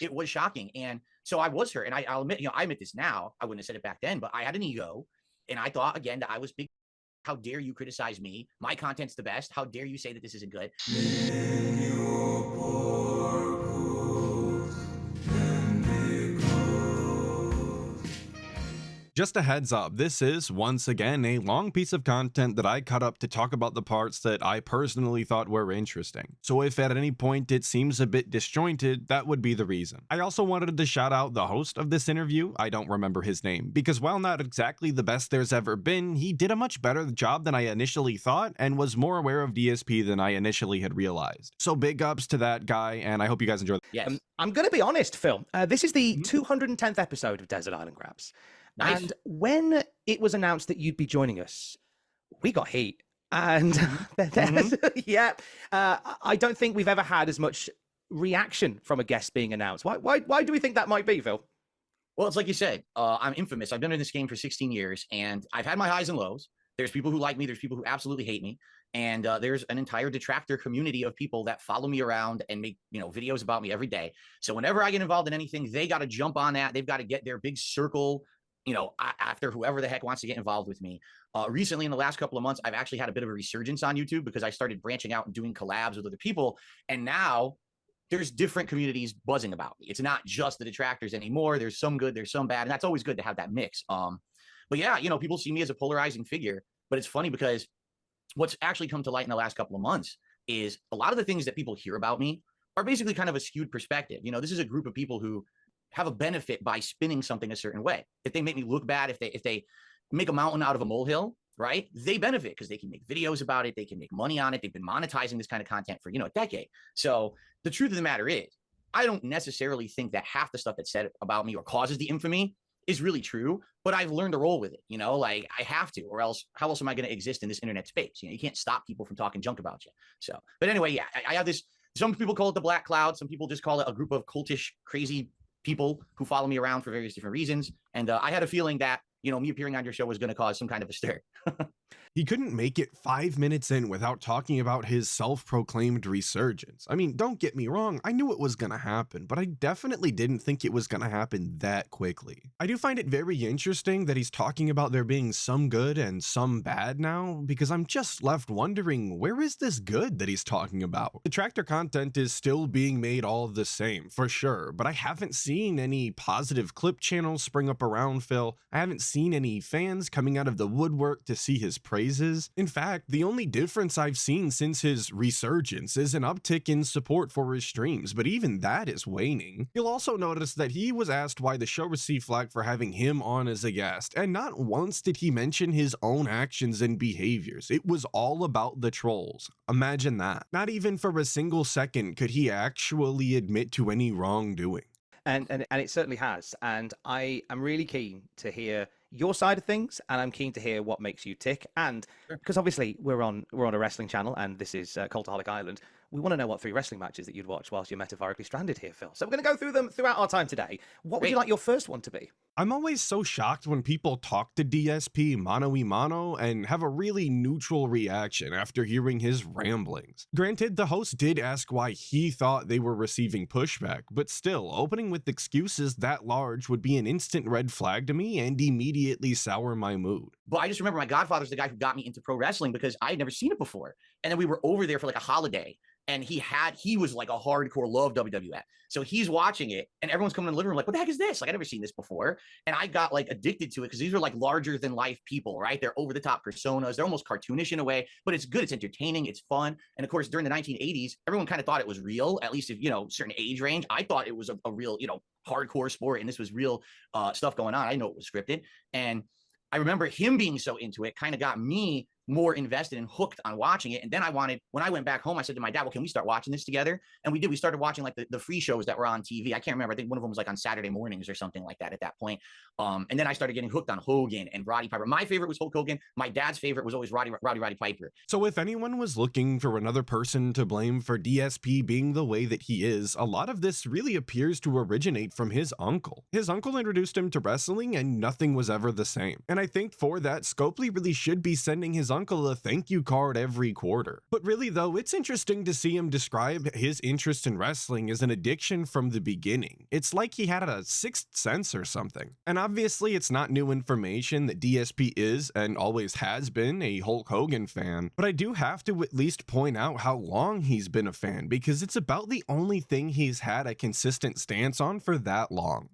it was shocking. And so I was hurt. And I'll admit, I admit this now. I wouldn't have said it back then, but I had an ego. And I thought, again, that I was big. How dare you criticize me? My content's the best. How dare you say that this isn't good? Just a heads up, this is, once again, a long piece of content that I cut up to talk about the parts that I personally thought were interesting. So if at any point it seems a bit disjointed, that would be the reason. I also wanted to shout out the host of this interview, I don't remember his name, because while not exactly the best there's ever been, he did a much better job than I initially thought and was more aware of DSP than I initially had realized. So big ups to that guy, and I hope you guys enjoy. Yes. I'm going to be honest, Phil. This is the 210th episode of Desert Island Grabs. Nice. And when it was announced that you'd be joining us, we got heat. And yeah, I don't think we've ever had as much reaction from a guest being announced. Why do we think that might be, Phil? Well, it's like you said, I'm infamous. I've been in this game for 16 years and I've had my highs and lows. There's people who like me. There's people who absolutely hate me. And there's an entire detractor community of people that follow me around and make, videos about me every day. So whenever I get involved in anything, they got to jump on that. They've got to get their big circle, after whoever the heck wants to get involved with me. Recently, in the last couple of months, I've actually had a bit of a resurgence on YouTube because I started branching out and doing collabs with other people. And now there's different communities buzzing about me. It's not just the detractors anymore. There's some good, there's some bad. And that's always good to have that mix. But yeah, people see me as a polarizing figure. But it's funny because what's actually come to light in the last couple of months is a lot of the things that people hear about me are basically kind of a skewed perspective. This is a group of people who have a benefit by spinning something a certain way. If they make me look bad, if they make a mountain out of a molehill, right? They benefit because they can make videos about it. They can make money on it. They've been monetizing this kind of content for, a decade. So the truth of the matter is, I don't necessarily think that half the stuff that's said about me or causes the infamy is really true, but I've learned to roll with it, like I have to, or else how else am I going to exist in this internet space? You can't stop people from talking junk about you. So, but anyway, yeah, I have this, some people call it the black cloud. Some people just call it a group of cultish, crazy people who follow me around for various different reasons. And I had a feeling that, me appearing on your show was going to cause some kind of a stir. He couldn't make it 5 minutes in without talking about his self-proclaimed resurgence. I mean, don't get me wrong, I knew it was gonna happen, but I definitely didn't think it was gonna happen that quickly. I do find it very interesting that he's talking about there being some good and some bad now, because I'm just left wondering, where is this good that he's talking about? Detractor content is still being made all the same, for sure, but I haven't seen any positive clip channels spring up around Phil. I haven't seen any fans coming out of the woodwork to see his praises. In fact, the only difference I've seen since his resurgence is an uptick in support for his streams, but even that is waning. You'll also notice that he was asked why the show received flack for having him on as a guest, and not once did he mention his own actions and behaviors. It was all about the trolls. Imagine that. Not even for a single second could he actually admit to any wrongdoing. And it certainly has. And I am really keen to hear your side of things, and I'm keen to hear what makes you tick. And because obviously we're on a wrestling channel, and this is Cultaholic Island, we want to know what 3 wrestling matches that you'd watch whilst you're metaphorically stranded here, Phil. So we're going to go through them throughout our time today. What would you like your first one to be? I'm always so shocked when people talk to DSP mano-y-mano and have a really neutral reaction after hearing his ramblings. Granted, the host did ask why he thought they were receiving pushback, but still, opening with excuses that large would be an instant red flag to me and immediately sour my mood. But I just remember my godfather's the guy who got me into pro wrestling because I had never seen it before. And then we were over there for like a holiday. And he was like a hardcore love WWF. So he's watching it and everyone's coming in the living room like, what the heck is this? Like, I've never seen this before. And I got like addicted to it because these are like larger than life people, right? They're over the top personas. They're almost cartoonish in a way, but it's good. It's entertaining. It's fun. And of course, during the 1980s, everyone kind of thought it was real, at least if, certain age range. I thought it was a real, hardcore sport. And this was real stuff going on. I know it was scripted. And I remember him being so into it kind of got me more invested and hooked on watching it. And then when I went back home, I said to my dad, well, can we start watching this together? And we did. We started watching like the free shows that were on TV. I can't remember. I think one of them was like on Saturday mornings or something like that at that point. And then I started getting hooked on Hogan and Roddy Piper. My favorite was Hulk Hogan. My dad's favorite was always Roddy Piper. So if anyone was looking for another person to blame for DSP being the way that he is, a lot of this really appears to originate from his uncle. His uncle introduced him to wrestling and nothing was ever the same. And I think for that, Scopely really should be sending his uncle a thank you card every quarter. But really though, it's interesting to see him describe his interest in wrestling as an addiction from the beginning. It's like he had a sixth sense or something. And obviously it's not new information that DSP is and always has been a Hulk Hogan fan, but I do have to at least point out how long he's been a fan, because it's about the only thing he's had a consistent stance on for that long.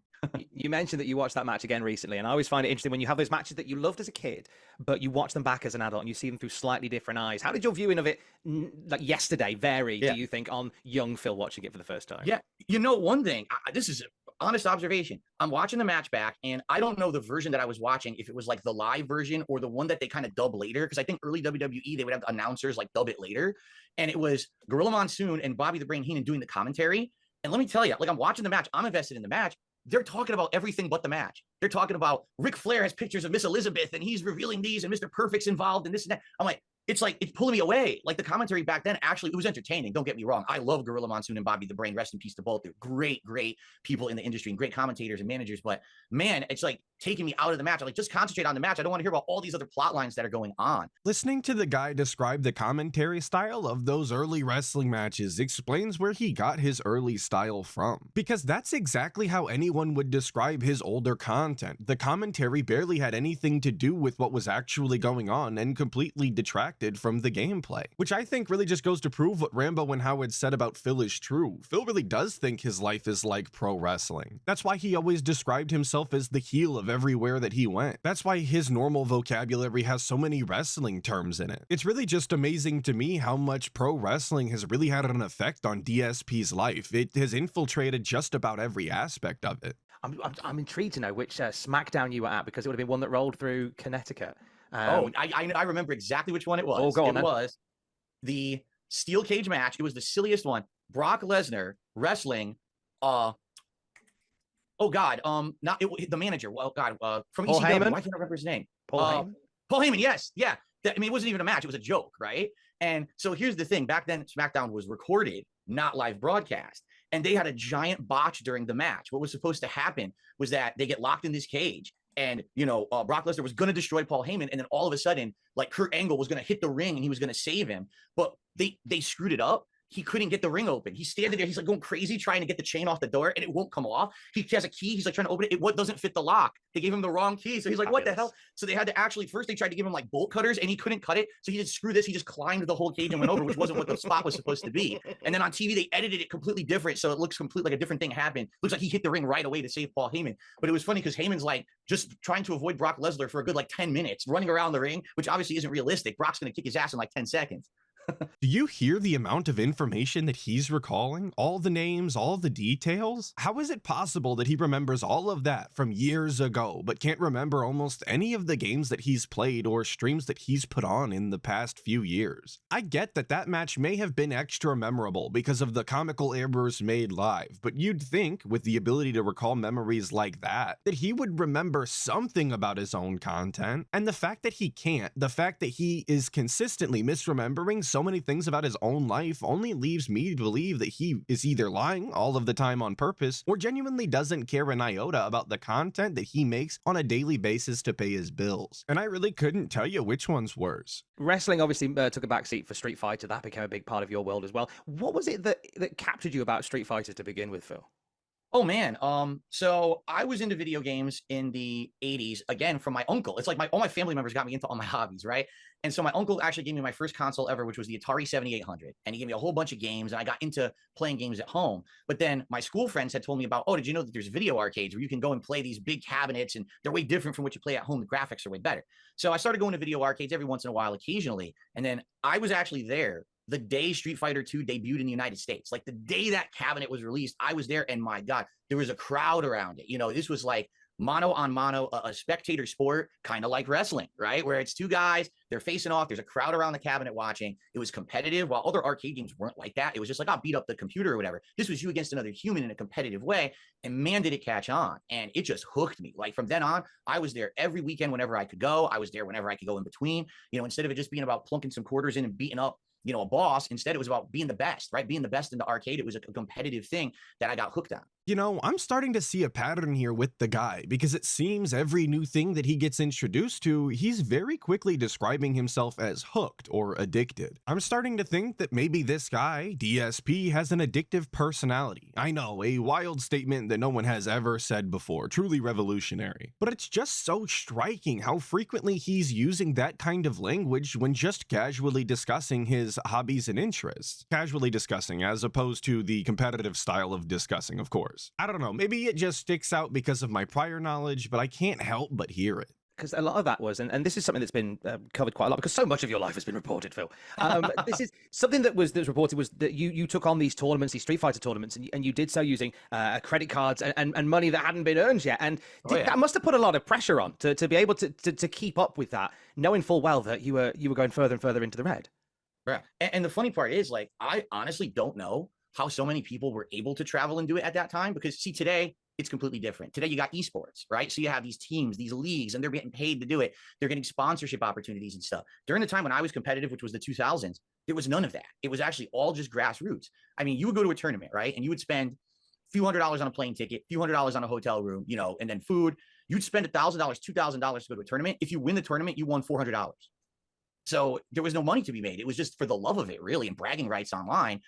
You mentioned that you watched that match again recently, and I always find it interesting when you have those matches that you loved as a kid, but you watch them back as an adult and you see them through slightly different eyes. How did your viewing of it, like yesterday, vary, do you think, on young Phil watching it for the first time? Yeah, you know, one thing, this is an honest observation. I'm watching the match back, and I don't know the version that I was watching, if it was like the live version or the one that they kind of dub later, because I think early WWE, they would have announcers like dub it later, and it was Gorilla Monsoon and Bobby the Brain Heenan doing the commentary. And let me tell you, like, I'm watching the match, I'm invested in the match. They're talking about everything but the match. They're talking about Ric Flair has pictures of Miss Elizabeth and he's revealing these and Mr. Perfect's involved and this and that. I'm like, it's pulling me away. Like the commentary back then, actually, it was entertaining. Don't get me wrong. I love Gorilla Monsoon and Bobby the Brain. Rest in peace to both. They're great, great people in the industry and great commentators and managers. But man, it's like taking me out of the match. I like, just concentrate on the match. I don't want to hear about all these other plot lines that are going on. Listening to the guy describe the commentary style of those early wrestling matches explains where he got his early style from. Because that's exactly how anyone would describe his older content. The commentary barely had anything to do with what was actually going on and completely detracted from the gameplay, which I think really just goes to prove what Rambo and Howard said about Phil is true. Phil really does think his life is like pro wrestling. That's why he always described himself as the heel of everywhere that he went. That's why his normal vocabulary has so many wrestling terms in it. It's really just amazing to me how much pro wrestling has really had an effect on DSP's life. It has infiltrated just about every aspect of it. I'm intrigued to know which SmackDown you were at, because it would have been one that rolled through Connecticut. I remember exactly which one it was. Oh, go on, it was the steel cage match. It was the silliest one. Brock Lesnar wrestling. The manager. Well, God, from Paul ECW. Heyman? Why can't I remember his name? Paul Heyman. Paul Heyman. Yes, yeah. I mean, it wasn't even a match. It was a joke, right? And so here's the thing. Back then, SmackDown was recorded, not live broadcast. And they had a giant botch during the match. What was supposed to happen was that they get locked in this cage. And, Brock Lesnar was going to destroy Paul Heyman. And then all of a sudden, like Kurt Angle was going to hit the ring and he was going to save him. But they screwed it up. He couldn't get the ring open. He's standing there. He's like going crazy trying to get the chain off the door and it won't come off. He has a key. He's like trying to open it. It doesn't fit the lock. They gave him the wrong key. So he's like, what the hell? So they had to first they tried to give him like bolt cutters and he couldn't cut it. So he just screw this. He just climbed the whole cage and went over, which wasn't what the spot was supposed to be. And then on TV, they edited it completely different. So it looks completely like a different thing happened. Looks like he hit the ring right away to save Paul Heyman. But it was funny because Heyman's like just trying to avoid Brock Lesnar for a good like 10 minutes, running around the ring, which obviously isn't realistic. Brock's going to kick his ass in like 10 seconds. Do you hear the amount of information that he's recalling? All the names, all the details? How is it possible that he remembers all of that from years ago, but can't remember almost any of the games that he's played or streams that he's put on in the past few years? I get that that match may have been extra memorable because of the comical errors made live, but you'd think, with the ability to recall memories like that he would remember something about his own content. And the fact that he can't, the fact that he is consistently misremembering so many things about his own life only leaves me to believe that he is either lying all of the time on purpose or genuinely doesn't care an iota about the content that he makes on a daily basis to pay his bills. And I really couldn't tell you which one's worse. Wrestling obviously took a backseat for Street Fighter. That became a big part of your world as well. What was it that captured you about Street Fighter to begin with, Phil? Oh man. So I was into video games in the 80s, again, from my uncle. It's like all my family members got me into all my hobbies, right? And so my uncle actually gave me my first console ever, which was the Atari 7800. And he gave me a whole bunch of games and I got into playing games at home. But then my school friends had told me about, did you know that there's video arcades where you can go and play these big cabinets and they're way different from what you play at home. The graphics are way better. So I started going to video arcades every once in a while, occasionally. And then I was actually there the day Street Fighter 2 debuted in the United States. Like the day that cabinet was released, I was there and my God, there was a crowd around it. This was like mano on mano, a spectator sport, kind of like wrestling, right? Where it's two guys, they're facing off. There's a crowd around the cabinet watching. It was competitive, while other arcade games weren't like that. It was just like, beat up the computer or whatever. This was you against another human in a competitive way. And man, did it catch on. And it just hooked me. Like from then on, I was there every weekend whenever I could go. I was there whenever I could go in between, instead of it just being about plunking some quarters in and beating up a boss. Instead, it was about being the best, right? Being the best in the arcade. It was a competitive thing that I got hooked on. You know, I'm starting to see a pattern here with the guy, because it seems every new thing that he gets introduced to, he's very quickly describing himself as hooked or addicted. I'm starting to think that maybe this guy, DSP, has an addictive personality. I know, a wild statement that no one has ever said before, truly revolutionary. But it's just so striking how frequently he's using that kind of language when just casually discussing his hobbies and interests. Casually discussing, as opposed to the competitive style of discussing, of course. I don't know, maybe it just sticks out because of my prior knowledge, but I can't help but hear it. Because a lot of that was, and this is something that's been covered quite a lot, because so much of your life has been reported, Phil. This is something that was reported, was that you took on these tournaments, these Street Fighter tournaments, and you did so using credit cards and money that hadn't been earned yet, and that must have put a lot of pressure on to be able to keep up with that, knowing full well that you were going further and further into the red. Yeah, and the funny part is, like, I honestly don't know how so many people were able to travel and do it at that time, because see, today it's completely different. Today you got esports, right? So you have these teams, these leagues, and they're getting paid to do it. They're getting sponsorship opportunities and stuff. During the time when I was competitive, which was the 2000s, there was none of that. It was actually all just grassroots. I mean, you would go to a tournament, right? And you would spend a few $100s on a plane ticket, a few $100s on a hotel room, you know, and then food. You'd spend $1,000, $2,000 to go to a tournament. If you win the tournament, you won $400. So there was no money to be made. It was just for the love of it, really, and bragging rights online.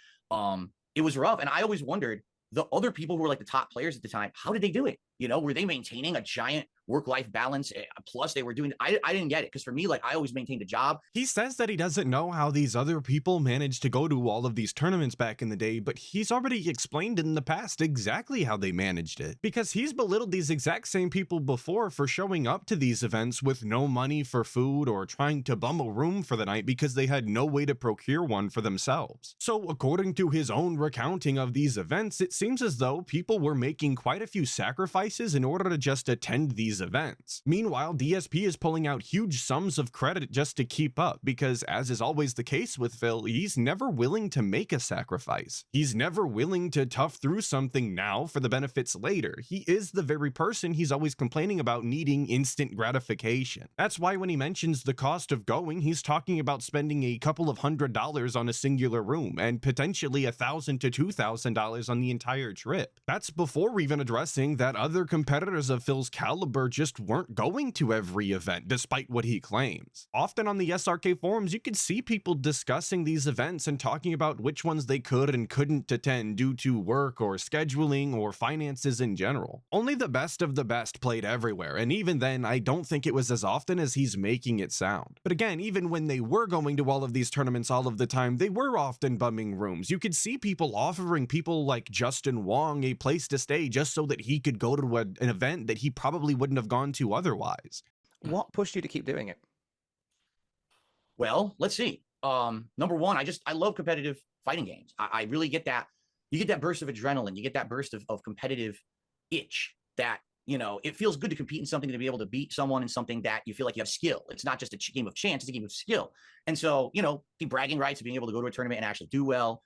It was rough. And I always wondered, the other people who were like the top players at the time, how did they do it? You know, were they maintaining a giant work-life balance? Plus they were doing, I didn't get it. Because for me, like, I always maintained a job. He says that he doesn't know how these other people managed to go to all of these tournaments back in the day, but he's already explained in the past exactly how they managed it. Because he's belittled these exact same people before for showing up to these events with no money for food or trying to bum a room for the night because they had no way to procure one for themselves. So according to his own recounting of these events, it seems as though people were making quite a few sacrifices in order to just attend these events. Meanwhile, DSP is pulling out huge sums of credit just to keep up, because as is always the case with Phil, he's never willing to make a sacrifice. He's never willing to tough through something now for the benefits later. He is the very person he's always complaining about needing instant gratification. That's why when he mentions the cost of going, he's talking about spending a couple of $100s on a singular room and potentially $1,000 to $2,000 on the entire trip. That's before even addressing that other competitors of Phil's caliber just weren't going to every event, despite what he claims. Often on the SRK forums, you could see people discussing these events and talking about which ones they could and couldn't attend due to work or scheduling or finances in general. Only the best of the best played everywhere, and even then, I don't think it was as often as he's making it sound. But again, even when they were going to all of these tournaments all of the time, they were often bumming rooms. You could see people offering people like Justin Wong a place to stay just so that he could go to an event that he probably wouldn't have gone to otherwise. What pushed you to keep doing it? Well, let's see. Number one, I love competitive fighting games. I really get that. You get that burst of adrenaline. You get that burst of competitive itch that, you know, it feels good to compete in something, to be able to beat someone in something that you feel like you have skill. It's not just a game of chance, it's a game of skill. And so, you know, the bragging rights of being able to go to a tournament and actually do well,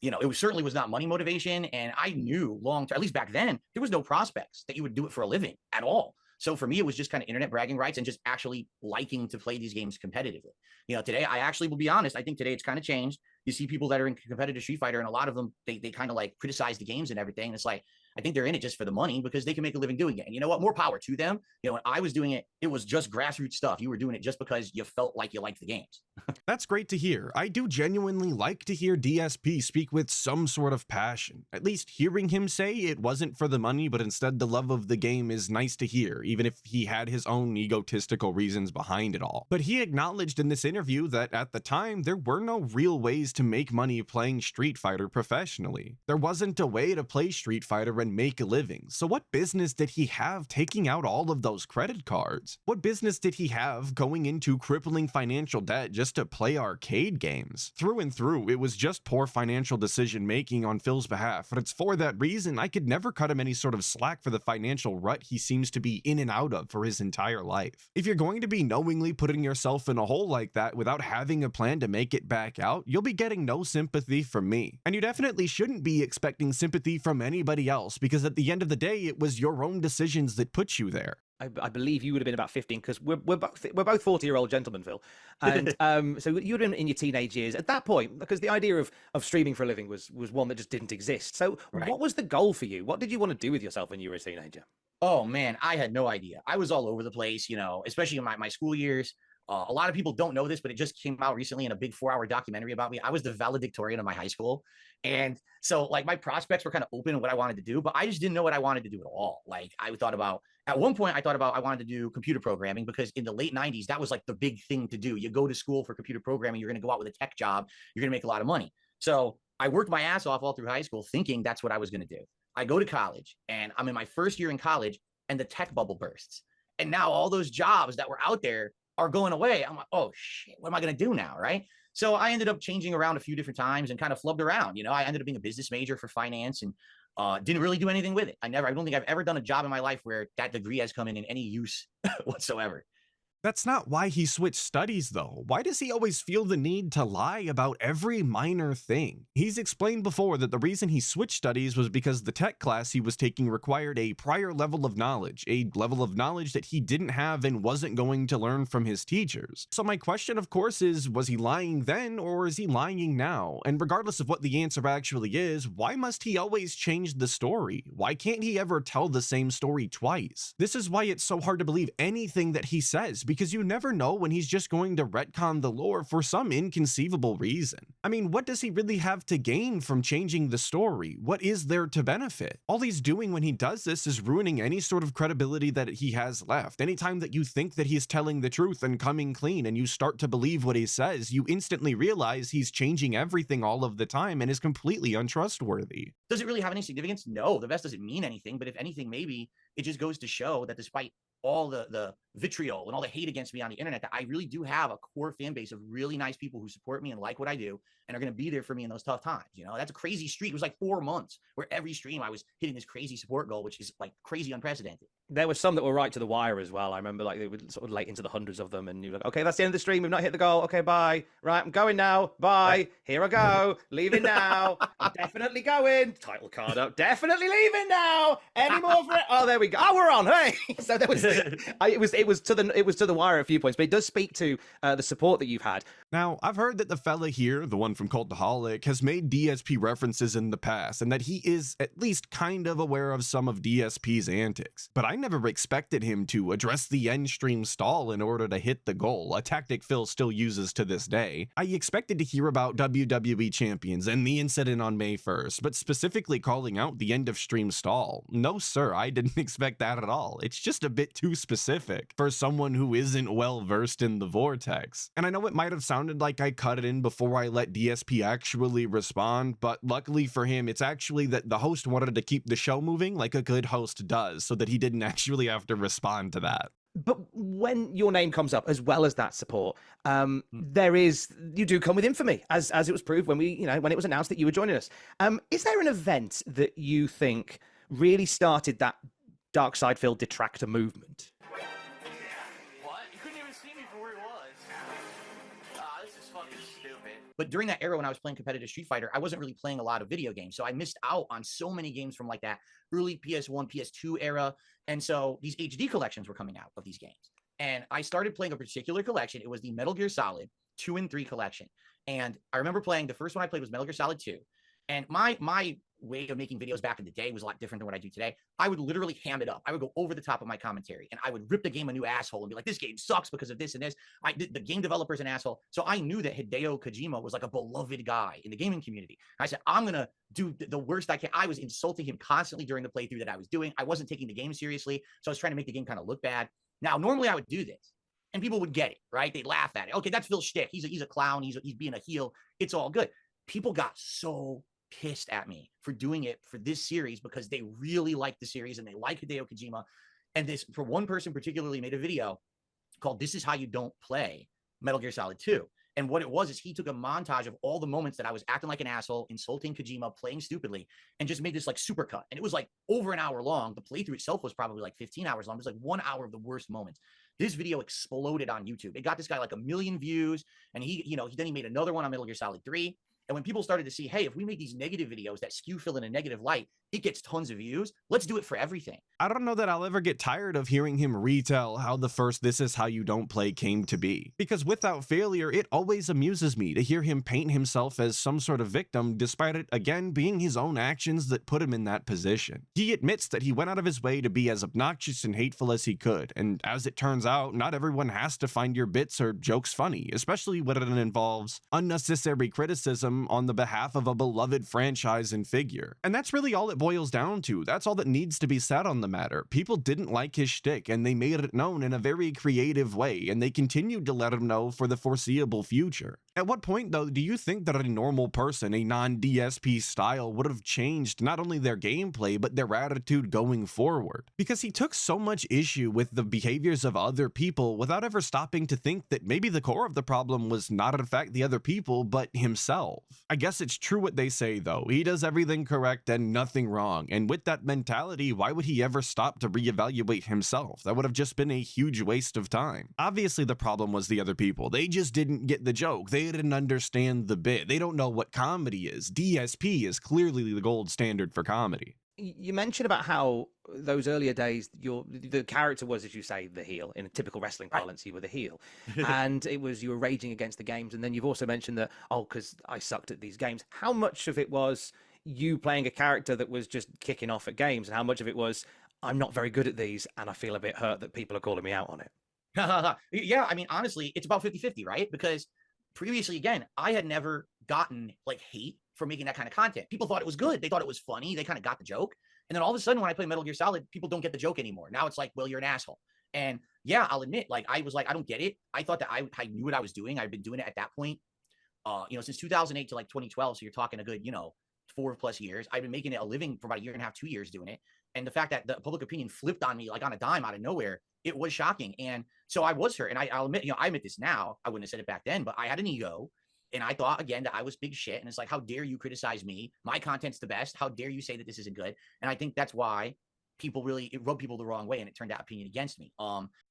you know, it certainly was not money motivation. And I knew long term, at least back then, there was no prospects that you would do it for a living at all. So for me, it was just kind of internet bragging rights and just actually liking to play these games competitively. You know, today, I actually will be honest, I think today it's kind of changed. You see people that are in competitive Street Fighter, and a lot of them, they kind of like criticize the games and everything. And it's like, I think they're in it just for the money because they can make a living doing it. And you know what? More power to them. You know, when I was doing it, it was just grassroots stuff. You were doing it just because you felt like you liked the games. That's great to hear. I do genuinely like to hear DSP speak with some sort of passion. At least hearing him say it wasn't for the money, but instead the love of the game is nice to hear, even if he had his own egotistical reasons behind it all. But he acknowledged in this interview that at the time, there were no real ways to make money playing Street Fighter professionally. There wasn't a way to play Street Fighter and make a living. So what business did he have taking out all of those credit cards? What business did he have going into crippling financial debt just to play arcade games? Through and through, it was just poor financial decision making on Phil's behalf, and it's for that reason I could never cut him any sort of slack for the financial rut he seems to be in and out of for his entire life. If you're going to be knowingly putting yourself in a hole like that without having a plan to make it back out, you'll be getting no sympathy from me. And you definitely shouldn't be expecting sympathy from anybody else, because at the end of the day, it was your own decisions that put you there. I believe you would have been about 15 because we're both 40-year-old gentlemen, Phil, and so you would have been in your teenage years at that point, because the idea of streaming for a living was one that just didn't exist. So Right. what was the goal for you? What did you want to do with yourself when you were a teenager? Oh man, I had no idea. I was all over the place, you know, especially in my school years. A lot of people don't know this, but it just came out recently in a big 4-hour documentary about me. I was the valedictorian of my high school. And so like my prospects were kind of open in what I wanted to do, but I just didn't know what I wanted to do at all. Like I thought about, at one point, I thought about I wanted to do computer programming, because in the late 90s, that was like the big thing to do. You go to school for computer programming, you're going to go out with a tech job, you're going to make a lot of money. So I worked my ass off all through high school thinking that's what I was going to do. I go to college and I'm in my first year in college, and the tech bubble bursts. And now all those jobs that were out there are going away. I'm like, oh shit, what am I going to do now? Right. So I ended up changing around a few different times and kind of flubbed around. You know, I ended up being a business major for finance, and didn't really do anything with it. I don't think I've ever done a job in my life where that degree has come in any use whatsoever. That's not why he switched studies, though. Why does he always feel the need to lie about every minor thing? He's explained before that the reason he switched studies was because the tech class he was taking required a prior level of knowledge, a level of knowledge that he didn't have and wasn't going to learn from his teachers. So my question, of course, is, was he lying then, or is he lying now? And regardless of what the answer actually is, why must he always change the story? Why can't he ever tell the same story twice? This is why it's so hard to believe anything that he says, because you never know when he's just going to retcon the lore for some inconceivable reason. I mean, what does he really have to gain from changing the story? What is there to benefit? All he's doing when he does this is ruining any sort of credibility that he has left. Anytime that you think that he's telling the truth and coming clean and you start to believe what he says, you instantly realize he's changing everything all of the time and is completely untrustworthy. Does it really have any significance? No, the vest doesn't mean anything, but if anything, maybe it just goes to show that despite all the vitriol and all the hate against me on the internet, that I really do have a core fan base of really nice people who support me and like what I do and are going to be there for me in those tough times. You know, that's a crazy streak. It was like 4 months where every stream I was hitting this crazy support goal, which is like crazy unprecedented. There were some that were right to the wire as well. I remember like they were sort of late into the hundreds of them, and you were like, okay, that's the end of the stream. We've not hit the goal. Okay, bye. Right, I'm going now. Bye. Here I go. Leaving now. I'm definitely going. Title card up. Definitely leaving now. Any more for it? Oh, there we go. Oh, we're on. Hey. So there was. It was to the wire at a few points, but it does speak to the support that you've had. Now, I've heard that the fella here, the one from Cultaholic, has made DSP references in the past, and that he is at least kind of aware of some of DSP's antics. But I never expected him to address the end stream stall in order to hit the goal, a tactic Phil still uses to this day. I expected to hear about WWE champions and the incident on May 1st, but specifically calling out the end of stream stall. No sir, I didn't expect that at all. It's just a bit too specific for someone who isn't well versed in the vortex. And I know it might have sounded like I cut it in before I let DSP actually respond, but luckily for him, it's actually that the host wanted to keep the show moving like a good host does, so that he didn't actually have to respond to that. But when your name comes up, as well as that support, you do come with infamy, as it was proved when when it was announced that you were joining us. Is there an event that you think really started that Dark Side Phil detractor movement? What? You couldn't even see me from where he was. This is fucking stupid. But during that era when I was playing competitive Street Fighter, I wasn't really playing a lot of video games. So I missed out on so many games from like that early PS1, PS2 era. And so these HD collections were coming out of these games. And I started playing a particular collection. It was the Metal Gear Solid 2 and 3 collection. And I remember playing, the first one I played was Metal Gear Solid 2. And my way of making videos back in the day was a lot different than what I do today. I would literally ham it up. I would go over the top of my commentary, and I would rip the game a new asshole and be like, this game sucks because of this and this. The game developer's an asshole. So I knew that Hideo Kojima was like a beloved guy in the gaming community. I said, I'm going to do the worst I can. I was insulting him constantly during the playthrough that I was doing. I wasn't taking the game seriously. So I was trying to make the game kind of look bad. Now, normally I would do this and people would get it, right? They'd laugh at it. Okay, that's Phil's shtick. He's a clown. He's being a heel. It's all good. People got so pissed at me for doing it for this series because they really like the series and they like Hideo Kojima. And this, for one person particularly, made a video called "This Is How You Don't Play Metal Gear Solid 2." And what it was is he took a montage of all the moments that I was acting like an asshole, insulting Kojima, playing stupidly, and just made this like super cut. And it was like over an hour long. The playthrough itself was probably like 15 hours long. It was like 1 hour of the worst moments. This video exploded on YouTube. It got this guy like 1 million views. And then he made another one on Metal Gear Solid 3. And when people started to see, hey, if we make these negative videos that skew Phil in a negative light, It gets tons of views. Let's do it for everything. I don't know that I'll ever get tired of hearing him retell how the first This Is How You Don't Play came to be. Because without failure, it always amuses me to hear him paint himself as some sort of victim, despite it, again, being his own actions that put him in that position. He admits that he went out of his way to be as obnoxious and hateful as he could, and as it turns out, not everyone has to find your bits or jokes funny, especially when it involves unnecessary criticism on the behalf of a beloved franchise and figure. And that's really all it boils down to. That's all that needs to be said on the matter. People didn't like his shtick, and they made it known in a very creative way, and they continued to let him know for the foreseeable future. At what point, though, do you think that a normal person, a non-DSP style, would have changed not only their gameplay, but their attitude going forward? Because he took so much issue with the behaviors of other people without ever stopping to think that maybe the core of the problem was not in fact the other people, but himself. I guess it's true what they say, though. He does everything correct and nothing wrong, and with that mentality, why would he ever stop to reevaluate himself? That would have just been a huge waste of time. Obviously, the problem was the other people. They just didn't get the joke. They didn't understand the bit. They don't know what comedy is. DSP is clearly the gold standard for comedy. You mentioned about how those earlier days, the character was, as you say, the heel. In a typical wrestling parlance, you were the heel. And it was, you were raging against the games. And then you've also mentioned that, because I sucked at these games. How much of it was you playing a character that was just kicking off at games? And how much of it was, I'm not very good at these, and I feel a bit hurt that people are calling me out on it? Yeah, I mean, honestly, it's about 50-50, right? Because previously, again, I had never gotten like hate for making that kind of content. People thought it was good. They thought it was funny. They kind of got the joke. And then all of a sudden, when I play Metal Gear Solid, people don't get the joke anymore. Now it's like, well, you're an asshole. And yeah, I'll admit, like, I was like, I don't get it. I thought that I knew what I was doing. I've been doing it at that point, since 2008 to like 2012. So you're talking a good, 4+ years. I've been making it a living for about a year and a half, 2 years doing it. And the fact that the public opinion flipped on me like on a dime out of nowhere, it was shocking. And so I was hurt. And I'll admit, I admit this now. I wouldn't have said it back then, but I had an ego. And I thought, again, that I was big shit. And it's like, how dare you criticize me? My content's the best. How dare you say that this isn't good? And I think that's why it rubbed people the wrong way, and it turned out opinion against me.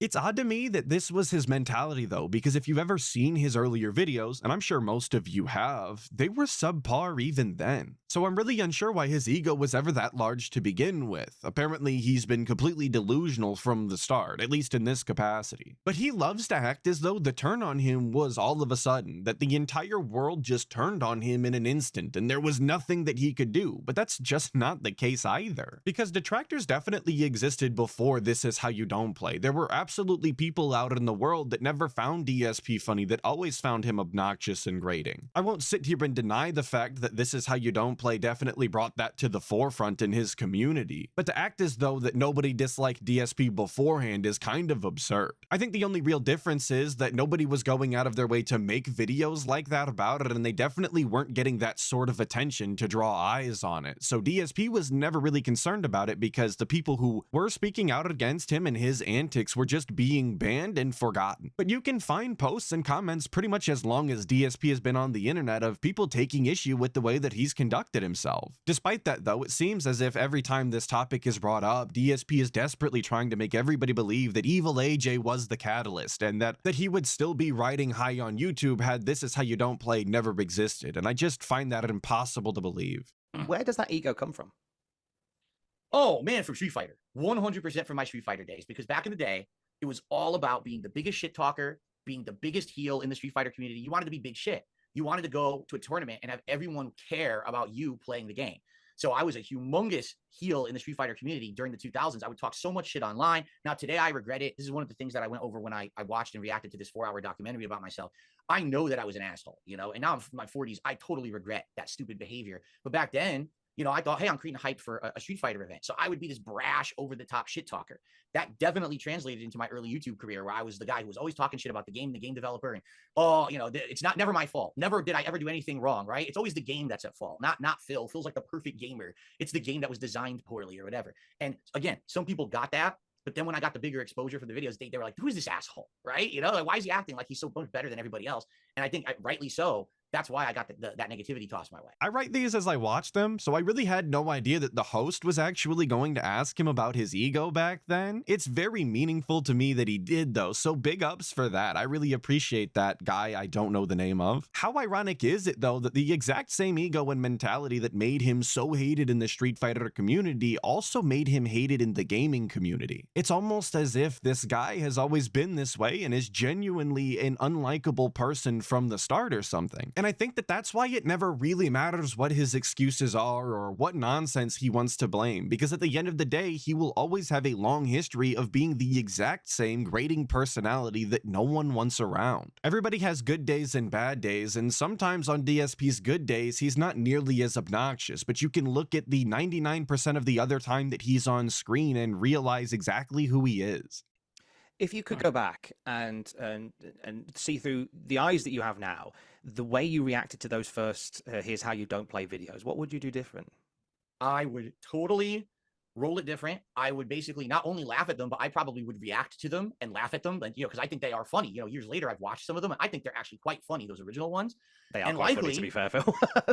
It's odd to me that this was his mentality, though, because if you've ever seen his earlier videos, and I'm sure most of you have, they were subpar even then. So I'm really unsure why his ego was ever that large to begin with. Apparently, he's been completely delusional from the start, at least in this capacity. But he loves to act as though the turn on him was all of a sudden, that the entire world just turned on him in an instant, and there was nothing that he could do. But that's just not the case either, because detractors definitely existed before This Is How You Don't Play. There were absolutely people out in the world that never found DSP funny, that always found him obnoxious and grating. I won't sit here and deny the fact that This Is How You Don't Play definitely brought that to the forefront in his community, but to act as though that nobody disliked DSP beforehand is kind of absurd. I think the only real difference is that nobody was going out of their way to make videos like that about it, and they definitely weren't getting that sort of attention to draw eyes on it. So DSP was never really concerned about it, because the people who were speaking out against him and his antics were just being banned and forgotten. But you can find posts and comments pretty much as long as DSP has been on the internet of people taking issue with the way that he's conducted himself. Despite that, though, it seems as if every time this topic is brought up, DSP is desperately trying to make everybody believe that Evil AJ was the catalyst, and that he would still be riding high on YouTube had This Is How You Don't Play never existed, and I just find that impossible to believe. Where does that ego come from? Oh man, from Street Fighter. 100% from my Street Fighter days, because back in the day, it was all about being the biggest shit talker, being the biggest heel in the Street Fighter community. You wanted to be big shit. You wanted to go to a tournament and have everyone care about you playing the game. So I was a humongous heel in the Street Fighter community during the 2000s. I would talk so much shit online. Now, today I regret it. This is one of the things that I went over when I watched and reacted to this 4-hour documentary about myself. I know that I was an asshole, and now I'm in my 40s. I totally regret that stupid behavior. But back then, I thought, hey, I'm creating hype for a Street Fighter event. So I would be this brash, over-the-top shit talker. That definitely translated into my early YouTube career, where I was the guy who was always talking shit about the game developer. And, it's never my fault. Never did I ever do anything wrong, right? It's always the game that's at fault, not Phil. Phil's like the perfect gamer. It's the game that was designed poorly or whatever. And again, some people got that. But then when I got the bigger exposure for the videos, they were like, who is this asshole, right? Like, why is he acting like he's so much better than everybody else? And I think rightly so, that's why I got that negativity tossed my way. I write these as I watch them, so I really had no idea that the host was actually going to ask him about his ego back then. It's very meaningful to me that he did, though, so big ups for that. I really appreciate that guy I don't know the name of. How ironic is it, though, that the exact same ego and mentality that made him so hated in the Street Fighter community also made him hated in the gaming community? It's almost as if this guy has always been this way and is genuinely an unlikable person from the start or something. And I think that that's why it never really matters what his excuses are or what nonsense he wants to blame, because at the end of the day, he will always have a long history of being the exact same grating personality that no one wants around. Everybody has good days and bad days, and sometimes on DSP's good days, he's not nearly as obnoxious, but you can look at the 99% of the other time that he's on screen and realize exactly who he is. If you could go back and see through the eyes that you have now, the way you reacted to those first Here's How You Don't Play videos, what would you do different? I would totally roll it different. I would basically not only laugh at them, but I probably would react to them and laugh at them. And, because I think they are funny. Years later, I've watched some of them and I think they're actually quite funny, those original ones. They are and quite funny, to be fair, Phil.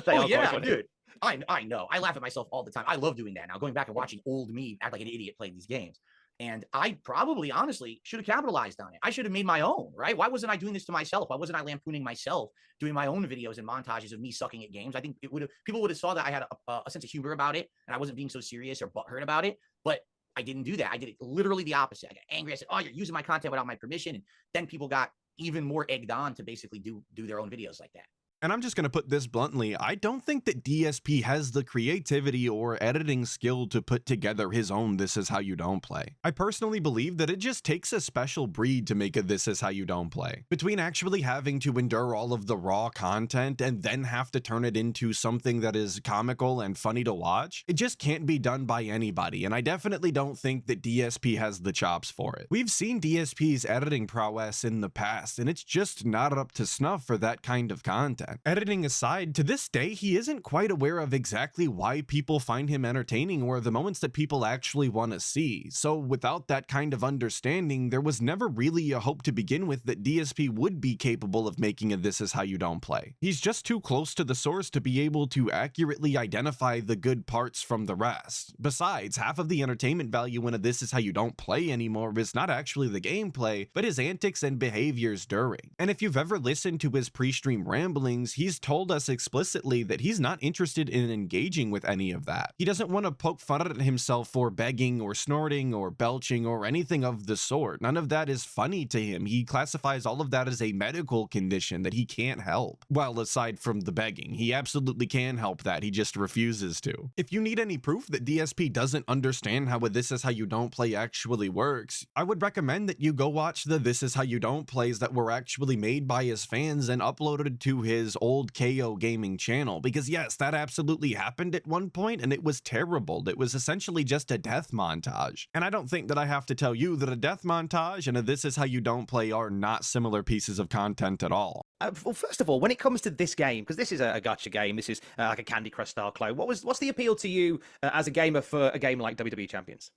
They are quite funny. Dude. I know. I laugh at myself all the time. I love doing that now, going back and watching old me act like an idiot playing these games. And I probably, honestly, should have capitalized on it. I should have made my own, right? Why wasn't I doing this to myself? Why wasn't I lampooning myself, doing my own videos and montages of me sucking at games? I think people would have saw that I had a sense of humor about it and I wasn't being so serious or butthurt about it. But I didn't do that. I did it literally the opposite. I got angry. I said, "Oh, you're using my content without my permission." And then people got even more egged on to basically do their own videos like that. And I'm just going to put this bluntly, I don't think that DSP has the creativity or editing skill to put together his own This Is How You Don't Play. I personally believe that it just takes a special breed to make a This Is How You Don't Play. Between actually having to endure all of the raw content and then have to turn it into something that is comical and funny to watch, it just can't be done by anybody, and I definitely don't think that DSP has the chops for it. We've seen DSP's editing prowess in the past, and it's just not up to snuff for that kind of content. Editing aside, to this day, he isn't quite aware of exactly why people find him entertaining or the moments that people actually want to see. So without that kind of understanding, there was never really a hope to begin with that DSP would be capable of making a This Is How You Don't Play. He's just too close to the source to be able to accurately identify the good parts from the rest. Besides, half of the entertainment value in a This Is How You Don't Play anymore is not actually the gameplay, but his antics and behaviors during. And if you've ever listened to his pre-stream ramblings, he's told us explicitly that he's not interested in engaging with any of that. He doesn't want to poke fun at himself for begging or snorting or belching or anything of the sort. None of that is funny to him. He classifies all of that as a medical condition that he can't help. Well, aside from the begging, he absolutely can help that. He just refuses to. If you need any proof that DSP doesn't understand how a This Is How You Don't Play actually works, I would recommend that you go watch the This Is How You Don't Plays that were actually made by his fans and uploaded to his old KO gaming channel, because yes, that absolutely happened at one point and it was terrible. It was essentially just a death montage. And I don't think that I have to tell you that a death montage and a This Is How You Don't Play are not similar pieces of content at all. Well, first of all, when it comes to this game, because this is a gacha game, this is like a Candy Crush style clone, what's the appeal to you as a gamer for a game like WWE Champions?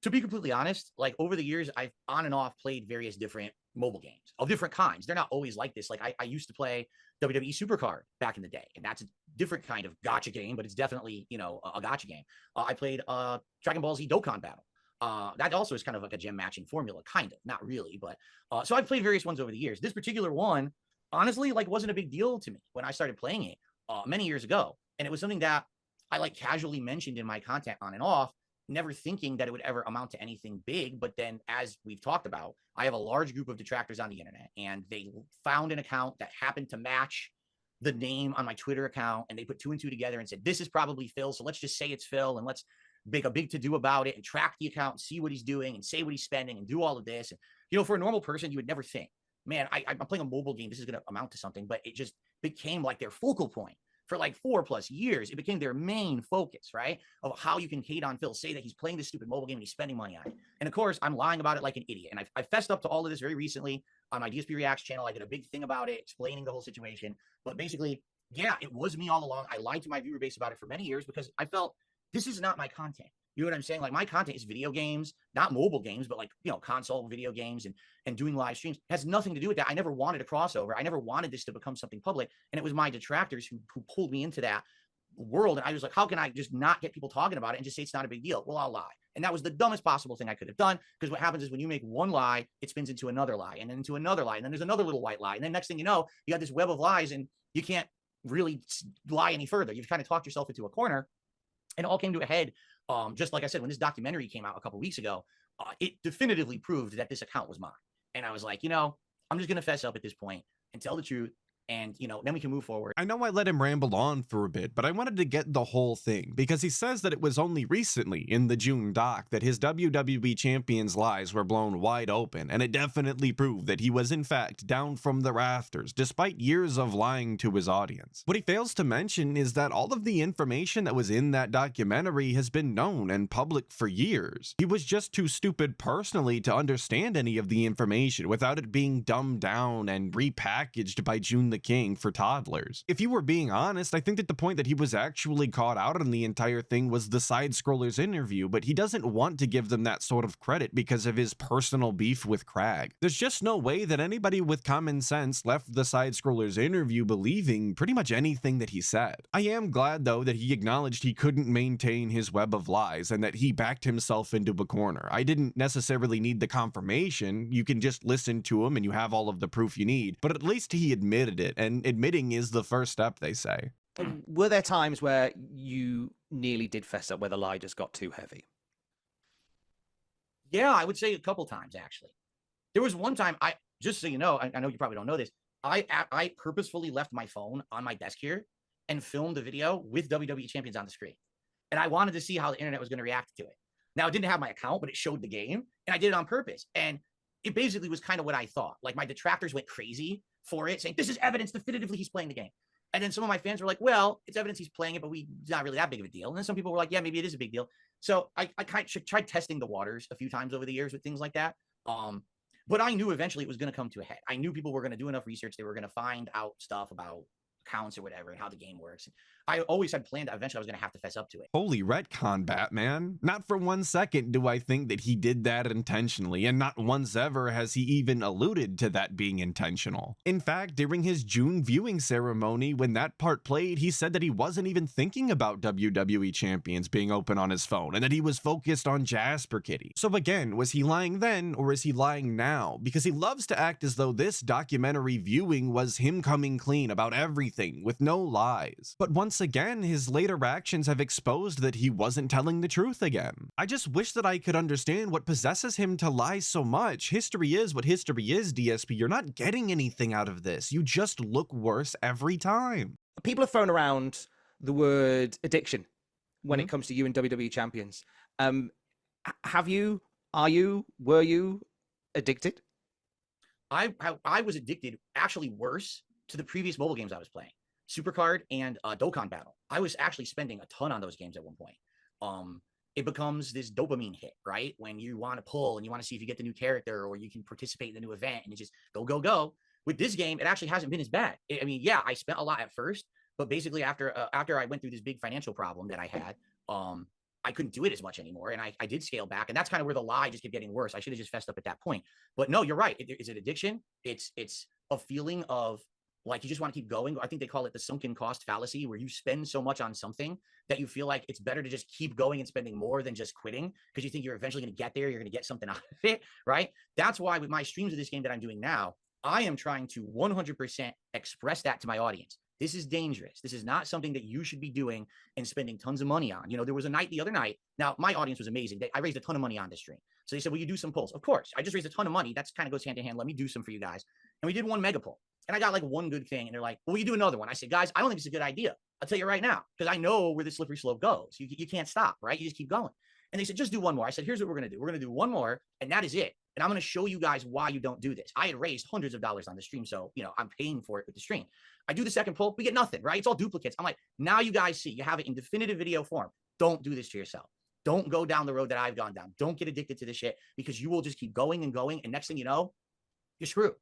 To be completely honest, like over the years, I've on and off played various different mobile games of different kinds. They're not always like this. Like I used to play WWE Supercard back in the day, and that's a different kind of gacha game, but it's definitely, a gacha game. I played Dragon Ball Z Dokkan Battle. That also is kind of like a gem matching formula, kind of, not really, but so I've played various ones over the years. This particular one, honestly, like wasn't a big deal to me when I started playing it many years ago, and it was something that I like casually mentioned in my content on and off, never thinking that it would ever amount to anything big. But then, as we've talked about, I have a large group of detractors on the internet, and they found an account that happened to match the name on my Twitter account, and they put two and two together and said, "This is probably Phil, so let's just say it's Phil, and let's make a big to-do about it and track the account and see what he's doing and say what he's spending and do all of this." And, for a normal person, you would never think, man, I'm playing a mobile game, this is going to amount to something. But it just became like their focal point. For like 4+ years, it became their main focus, right? Of how you can hate on Phil, say that he's playing this stupid mobile game and he's spending money on it. And of course, I'm lying about it like an idiot. And I fessed up to all of this very recently on my DSP Reacts channel. I did a big thing about it, explaining the whole situation. But basically, yeah, it was me all along. I lied to my viewer base about it for many years because I felt this is not my content. You know what I'm saying? Like my content is video games, not mobile games, but like, you know, console video games and doing live streams. It has nothing to do with that. I never wanted a crossover. I never wanted this to become something public. And it was my detractors who pulled me into that world. And I was like, how can I just not get people talking about it and just say it's not a big deal? Well, I'll lie. And that was the dumbest possible thing I could have done, because what happens is when you make one lie, it spins into another lie and then into another lie. And then there's another little white lie. And then next thing you know, you got this web of lies and you can't really lie any further. You've kind of talked yourself into a corner. And it all came to a head. Just like I said, when this documentary came out a couple weeks ago, it definitively proved that this account was mine. And I was like, you know, I'm just going to fess up at this point and tell the truth. And, you know, then we can move forward. I know I let him ramble on for a bit, but I wanted to get the whole thing, because he says that it was only recently in the June doc that his WWE Champion's lies were blown wide open, and it definitely proved that he was in fact down from the rafters, despite years of lying to his audience. What he fails to mention is that all of the information that was in that documentary has been known and public for years. He was just too stupid personally to understand any of the information without it being dumbed down and repackaged by June the King for toddlers. If you were being honest, I think that the point that he was actually caught out on the entire thing was the side-scrollers interview, but he doesn't want to give them that sort of credit because of his personal beef with Cragg. There's just no way that anybody with common sense left the side-scrollers interview believing pretty much anything that he said. I am glad though that he acknowledged he couldn't maintain his web of lies and that he backed himself into a corner. I didn't necessarily need the confirmation. You can just listen to him and you have all of the proof you need, but at least he admitted it, and admitting is the first step, they say. Were there times where you nearly did fess up, where the lie just got too heavy? Yeah, I would say a couple times, actually. There was one time, just so you know, I know you probably don't know this, I purposefully left my phone on my desk here and filmed a video with WWE Champions on the screen. And I wanted to see how the internet was going to react to it. Now, it didn't have my account, but it showed the game, and I did it on purpose. And it basically was kind of what I thought. Like, my detractors went crazy for it, saying, this is evidence definitively he's playing the game. And then some of my fans were like, well, it's evidence he's playing it, but it's not really that big of a deal. And then some people were like, yeah, maybe it is a big deal. So I kind of tried testing the waters a few times over the years with things like that. But I knew eventually it was going to come to a head. I knew people were going to do enough research. They were going to find out stuff about accounts or whatever and how the game works. I always had planned that eventually I was going to have to fess up to it. Holy retcon, Batman. Not for 1 second do I think that he did that intentionally, and not once ever has he even alluded to that being intentional. In fact, during his June viewing ceremony, when that part played, he said that he wasn't even thinking about WWE Champions being open on his phone, and that he was focused on Jasper Kitty. So again, was he lying then, or is he lying now? Because he loves to act as though this documentary viewing was him coming clean about everything, with no lies. But once again, his later actions have exposed that he wasn't telling the truth again. I just wish that I could understand what possesses him to lie so much. History is what history is, DSP. You're not getting anything out of this. You just look worse every time. People have thrown around the word addiction when it comes to you and WWE Champions. Have you, were you addicted? I was addicted, actually worse, to the previous mobile games I was playing. Supercard and Dokkan Battle. I was actually spending a ton on those games at one point. It becomes this dopamine hit, right? When you want to pull and you want to see if you get the new character or you can participate in the new event and it just go. With this game, it actually hasn't been as bad. I mean, yeah, I spent a lot at first, but basically after I went through this big financial problem that I had, I couldn't do it as much anymore. And I did scale back. And that's kind of where the lie just kept getting worse. I should have just fessed up at that point. But no, you're right. Is it addiction? It's a feeling of, like, you just want to keep going. I think they call it the sunken cost fallacy, where you spend so much on something that you feel like it's better to just keep going and spending more than just quitting, because you think you're eventually going to get there. You're going to get something out of it, right? That's why with my streams of this game that I'm doing now, I am trying to 100% express that to my audience. This is dangerous. This is not something that you should be doing and spending tons of money on. You know, there was a night the other night. Now, my audience was amazing. I raised a ton of money on this stream. So they said, will you do some pulls? Of course. I just raised a ton of money. That's kind of goes hand in hand. Let me do some for you guys. And we did one mega pull. And I got like one good thing. And they're like, well, will you do another one? I said, guys, I don't think it's a good idea. I'll tell you right now, because I know where the slippery slope goes. You can't stop, right? You just keep going. And they said, just do one more. I said, here's what we're going to do. We're going to do one more, and that is it. And I'm going to show you guys why you don't do this. I had raised hundreds of dollars on the stream, so, you know, I'm paying for it with the stream. I do the second pull. We get nothing, right? It's all duplicates. I'm like, now you guys see. You have it in definitive video form. Don't do this to yourself. Don't go down the road that I've gone down. Don't get addicted to this shit, because you will just keep going and going. And next thing you know, you're screwed.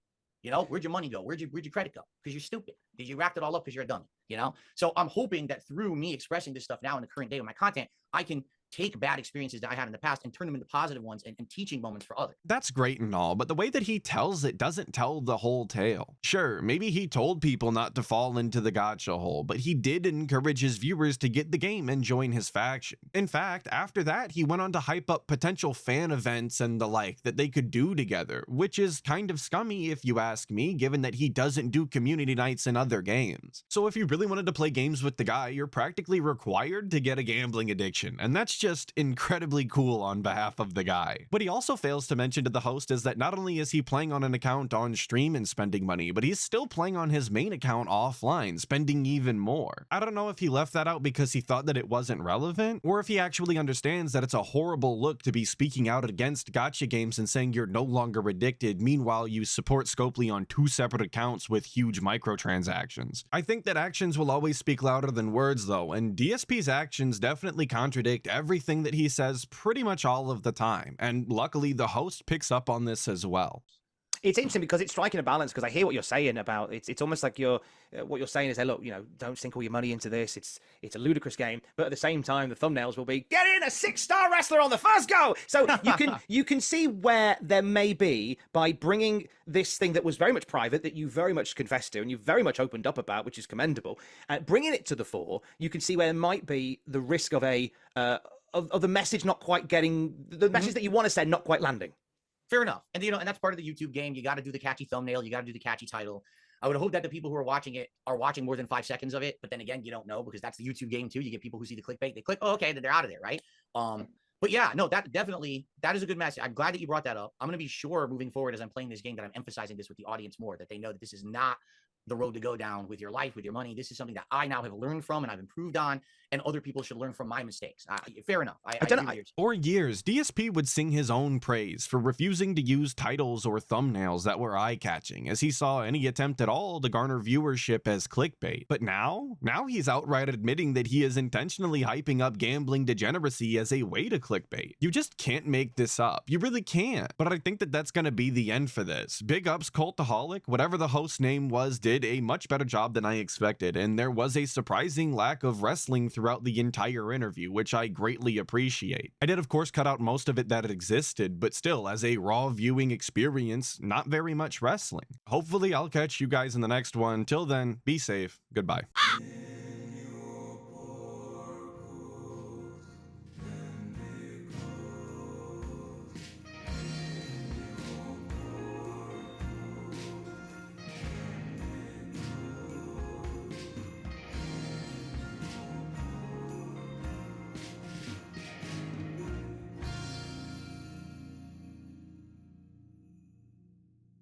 You know, where'd your money go? Where'd your credit go? Because you're stupid. Because you wrapped it all up because you're a dummy, you know? So I'm hoping that through me expressing this stuff now in the current day with my content, I can take bad experiences that I had in the past and turn them into positive ones and teaching moments for others. That's great and all, but the way that he tells it doesn't tell the whole tale. Sure, maybe he told people not to fall into the gacha hole, but he did encourage his viewers to get the game and join his faction. In fact, after that, he went on to hype up potential fan events and the like that they could do together, which is kind of scummy if you ask me, given that he doesn't do community nights in other games. So if you really wanted to play games with the guy, you're practically required to get a gambling addiction, and that's just incredibly cool on behalf of the guy. What he also fails to mention to the host is that not only is he playing on an account on stream and spending money, but he's still playing on his main account offline, spending even more. I don't know if he left that out because he thought that it wasn't relevant, or if he actually understands that it's a horrible look to be speaking out against gacha games and saying you're no longer addicted, meanwhile you support Scopely on 2 separate accounts with huge microtransactions. I think that actions will always speak louder than words though, and DSP's actions definitely contradict everything that he says pretty much all of the time, and luckily the host picks up on this as well. It's interesting because it's striking a balance, because I hear what you're saying about it's almost like what you're saying is, hey, look, don't sink all your money into this. It's a ludicrous game, but at the same time, the thumbnails will be get in a 6-star wrestler on the first go. So you can see where there may be, by bringing this thing that was very much private, that you very much confessed to and you very much opened up about, which is commendable, bringing it to the fore. You can see where there might be the risk of of the message not quite getting the message that you want to send, not quite landing. Fair enough. And and that's part of the YouTube game. You got to do the catchy thumbnail. You got to do the catchy title. I would hope that the people who are watching it are watching more than 5 seconds of it. But then again, you don't know, because that's the YouTube game too. You get people who see the clickbait. They click, oh, okay, then they're out of there, right? But yeah, no, that is a good message. I'm glad that you brought that up. I'm going to be sure moving forward as I'm playing this game that I'm emphasizing this with the audience more, that they know that this is not the road to go down with your life, with your money. This is something that I now have learned from and I've improved on, and other people should learn from my mistakes. Fair enough. For years, DSP would sing his own praise for refusing to use titles or thumbnails that were eye-catching, as he saw any attempt at all to garner viewership as clickbait. But now he's outright admitting that he is intentionally hyping up gambling degeneracy as a way to clickbait. You just can't make this up. You really can't. But I think that that's going to be the end for this. Big ups Cultaholic, whatever the host's name was, did a much better job than I expected, and there was a surprising lack of wrestling throughout the entire interview, which I greatly appreciate. I did of course cut out most of it that existed, but still, as a raw viewing experience, not very much wrestling. Hopefully I'll catch you guys in the next one. Till then, be safe. Goodbye.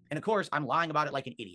And of course, I'm lying about it like an idiot.